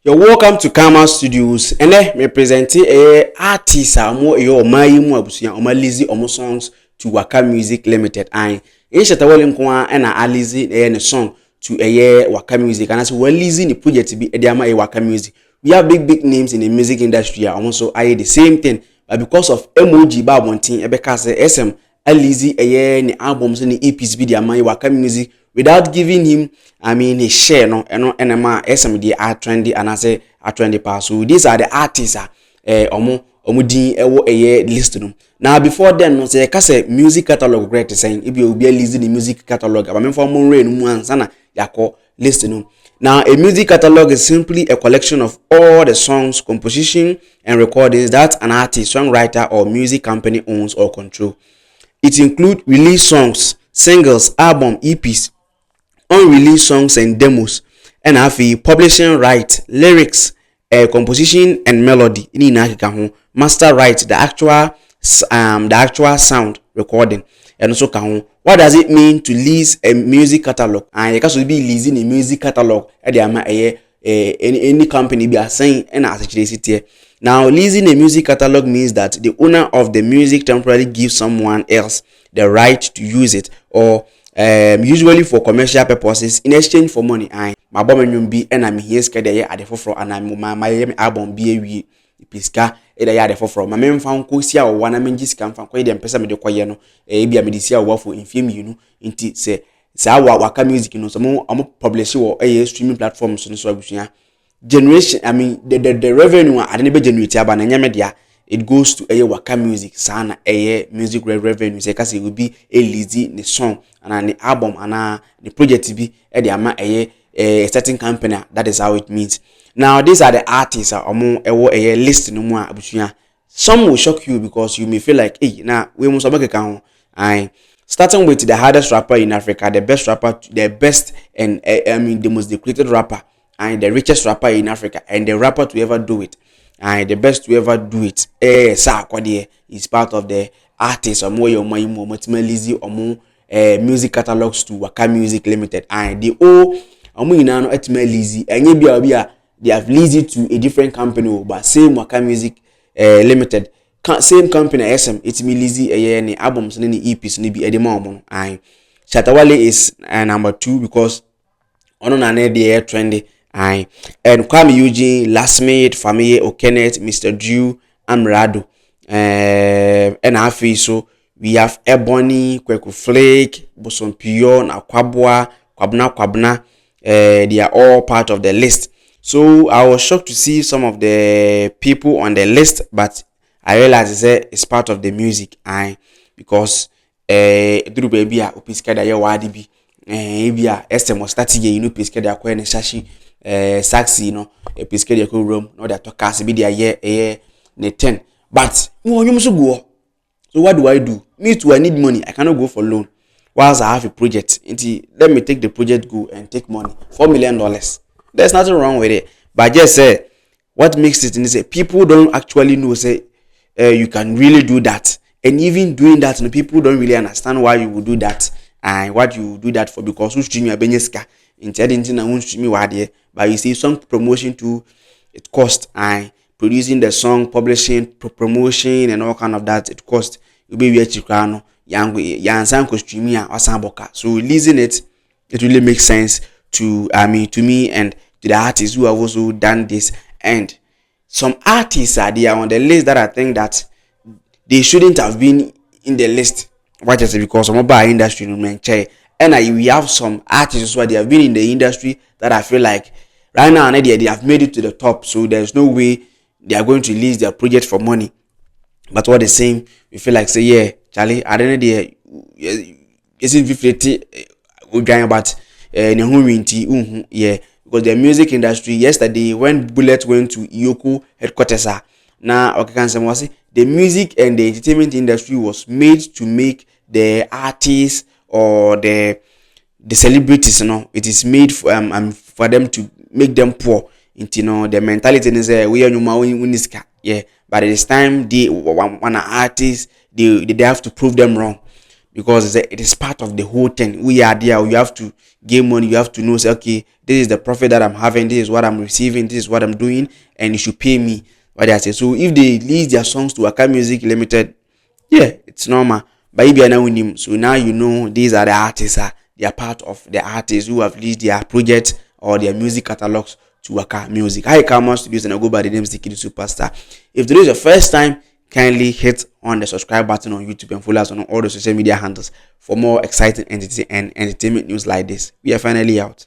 You're welcome to Kama Studios. And me present artist mo yo mayi mu abusuya o ma Leased omo songs to WAKA Music Limited. And in shatawale nko na Leased ne song to WAKA Music. And as we Leased ni project be e ama WAKA Music. We have big names in the music industry also I the same thing, but because of emoji ba bontin e be ka say SM Leased ni albums ni EPs be the ama WAKA Music without giving him a share no enema SM the art trendy and I say art trendy pass. So these are the artists omo din ewo list no. Now before then no say ka say music catalog great saying if you be Leased the music catalog but me for mo rain mu ansa na yakọ list no. Now a music catalog is simply a collection of all the songs, composition and recordings that an artist, songwriter or music company owns or control. It includes released songs, singles, album, EPs, unreleased songs and demos, and have a publishing right, lyrics, composition and melody. Master right, the actual sound recording, and also what does it mean to lease a music catalog? And you can be leasing a music catalog at the any company be assigned and as a now leasing a music catalog means that the owner of the music temporarily gives someone else the right to use it, or usually for commercial purposes in exchange for money. And my bomb be and I'm here scared at the forefront and I'm my album be a piska eda ya defo from my found kosia or one menjis can fan kwede mpesa me de kwaye no bia medisia wo for infim you nti se WAKA Music no so am publish wo streaming platforms no so abusia generation the revenue ade ne be generate aba na nyame dia it goes to WAKA Music sana music revenue say kasi will be Leased the song and the album and the project be e de ama a certain company. That is how it means. Now these are the artists a list no more abusuya. Some will shock you because you may feel like now we must make a and starting with the hardest rapper in Africa, the best rapper, the best and the most decorated rapper and the richest rapper in Africa and the rapper to ever do it and the best to ever do it. Is part of the artists or more Leased or more music catalogs to WAKA Music Limited and the Leased and they have leased to a different company but same WAKA Music Limited same company SM it's me Leased any albums any EPs ni be edema and Shatawale is number 2 because ono na the trendy and Kwame Eugene, Last Made, Family Okenet, Mr. Drew, Amrado and afi so we have Ebony, Kweku Flake, Boson Pion, Akwabwa, Kwabna. They are all part of the list. So I was shocked to see some of the people on the list, but I realized it's part of the music and because through baby upiskeda ya wadibi ebia SM start ye you know piskeda kwa ne shashi saxi no piskeda ko room no that talkers be there ne 10 but so what do I do? Me too, I need money. I cannot go for loan whilst I have a project. Let me take the project go and take money. $4 million. There's nothing wrong with it. But just say what makes it is people don't actually know you can really do that. And even doing that, people don't really understand why you would do that and what you do that for, because who stream your benyeska but you see some promotion too, it costs and producing the song, publishing, promotion, and all kind of that. It costs. You be chikano, yang streaming or samboka. So releasing it really makes sense to me and to the artists who have also done this. And some artists are there on the list that I think that they shouldn't have been in the list. Why? Just because some of our industry and we have some artists who they have been in the industry that I feel like right now they have made it to the top. So there's no way they are going to release their project for money. But what the same, we feel like Charlie, I don't know isn't 50 but because the music industry yesterday when Bullet went to Yoko headquarters now the music and the entertainment industry was made to make the artists or the celebrities, it is made for them to make them poor. The mentality is we are but at this time they want artists they have to prove them wrong. because it is part of the whole thing. We are there. You have to gain money. You have to know, say, okay, this is the profit that I'm having. This is what I'm receiving. This is what I'm doing, and you should pay me what they say. So if they lease their songs to WAKA Music Limited, yeah, it's normal. But if you are now with him, so now you know these are the artists. They are part of the artists who have leased their projects or their music catalogs to WAKA Music. Hi, Karma Studios, and I go by the name Sticky the Superstar. If today is your first time, kindly hit on the subscribe button on YouTube and follow us on all the social media handles for more exciting and entertainment news like this. We are finally out.